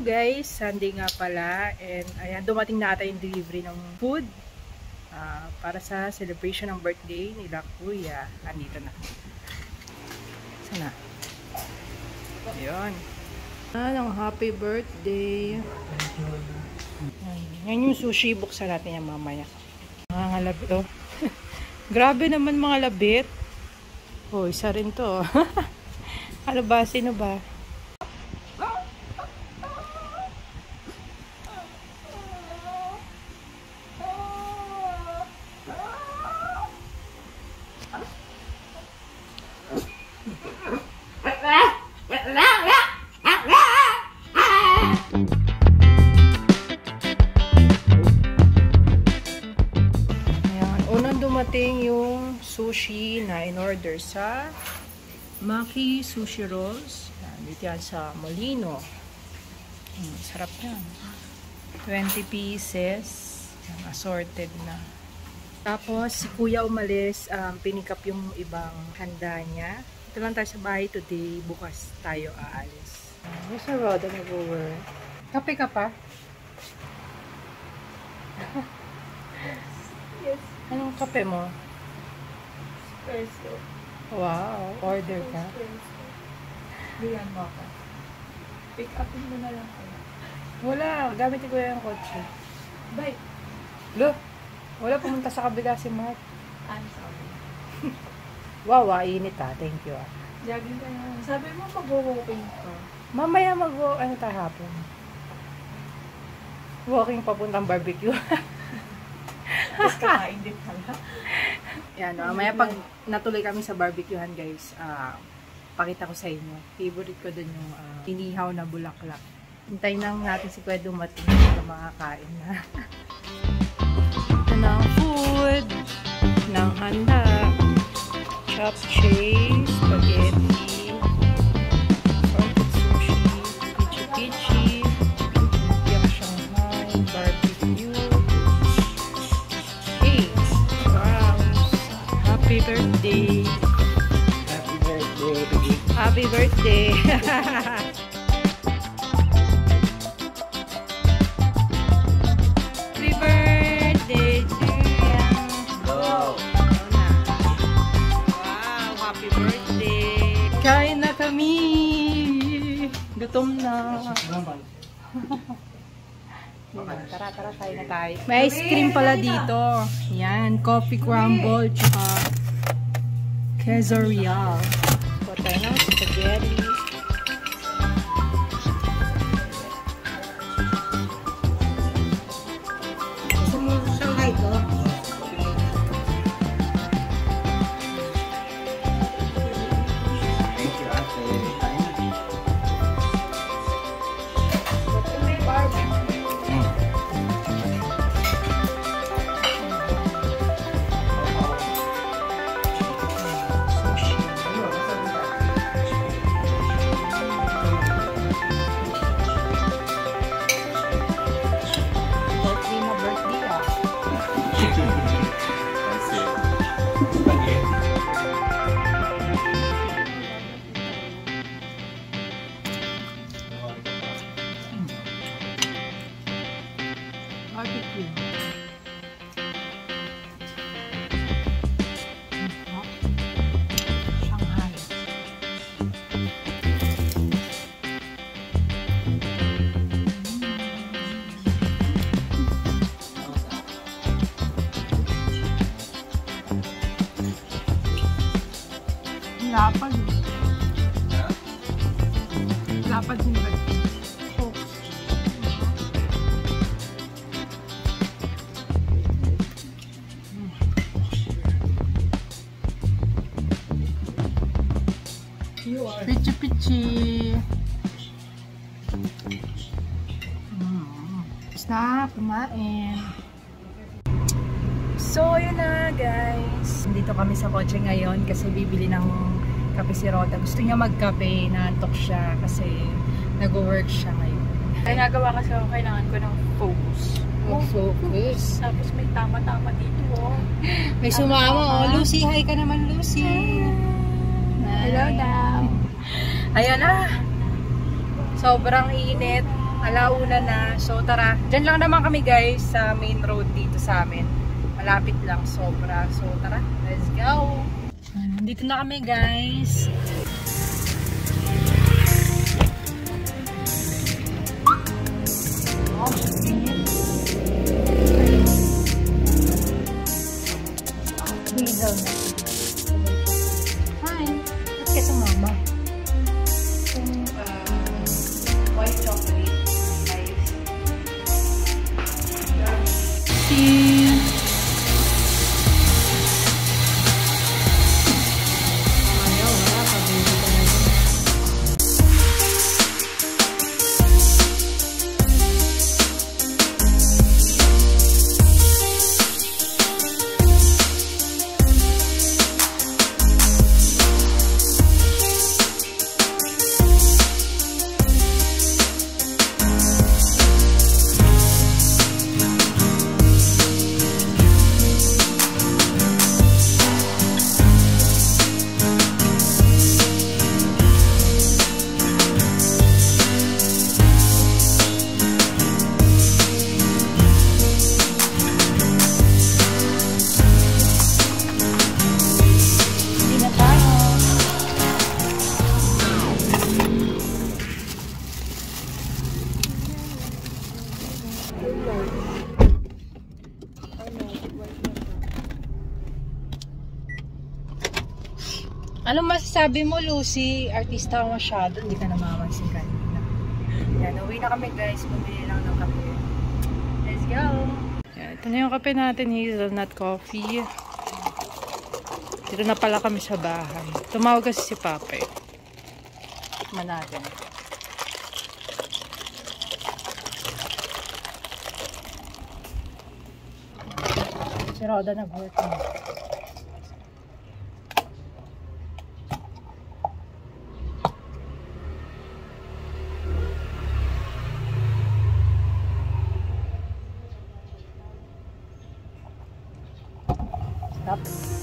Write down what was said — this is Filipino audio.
guys, Sunday nga pala, and ayan, dumating na ata yung delivery ng food para sa celebration ng birthday nila kuya. Andito na. Sana? Ayun. Ang happy birthday. Yan yung sushi, buksan natin yan mamaya. Mga labit, oh. Grabe naman mga labit. Oh, isa rin to. Ano ba? Sino ba? Dumating yung sushi na in-order sa Maki Sushi Rolls. Dito yan sa Molino. Sarap yan. 20 pieces. Assorted na. Tapos, si Kuya umalis, pinikap yung ibang handa niya. Ito lang tayo sa bahay today. Bukas tayo aalis. Sa Roda nag-over. Kape ka pa? Yes. Anong kape mo? Espresso. Wow, order ka? Diyan mo ka. Pick upin mo na lang kayo. Wala, gamit ko yung kotse. Bye. Lo, wala, pumunta sa kabila si Mark. Ano sabi? Wow, init thank you Jogging ka na. Sabi mo mag-walking ka. Mamaya ano tayo hapon? Walking papuntang barbecue. Tapos kakain din pala. Yan, mamaya pag natuloy kami sa barbecuehan guys, pakita ko sa inyo. Favorite ko dun yung inihaw na bulaklak. Hintayin lang natin si Kuya dumating para makakain na. Ito na ang food ng handa. Japchae, spaghetti, salted sushi, pichi-pichi, lumpia Shanghai, barbecue. Happy birthday! Happy birthday! Happy birthday! Happy birthday to you! Go! Wow! Happy birthday! Kain na kami! Gutom na! Tara, kain na tayo. May ice cream pala dito. Yan, coffee crumble, tsaka queso real. So, tayo na, spaghetti. Gusto mo Shanghai ko? Thank you, ate. Lapad. Lapad din ba? Oh. Pichi-pichi. Stop, kumain. So, yun na guys. Dito kami sa kotse ngayon kasi bibili ng kape si Roda. Gusto niya magkape, naantok siya kasi nag-work siya ngayon. Ay, nagawa kasi ako, kailangan ko ng focus. Focus. Tapos may tama-tama dito, oh. May sumama, oh. Lucy, hi ka naman, Lucy. Hello daw. Ayan na. Sobrang init. Alauna na. So tara, dyan lang naman kami guys sa main road dito sa amin. Malapit lang sobra. So tara, let's go! Dito na kami guys. Hi! Ba't ka sumama? White chocolate. Ice. See? Ayaw, wala pa. Baby ka na dun. Ano masasabi mo, Lucy? Artista ka masyado, hindi ka namamansin kanina. Yan, uwi na kami guys. Bumili lang ng kape. Let's go! Yan, ito na yung kape natin, hazelnut coffee. Dito na pala kami sa bahay. Tumawag kasi si Papa. Tikman natin. Si Roda nag-work na. Stop.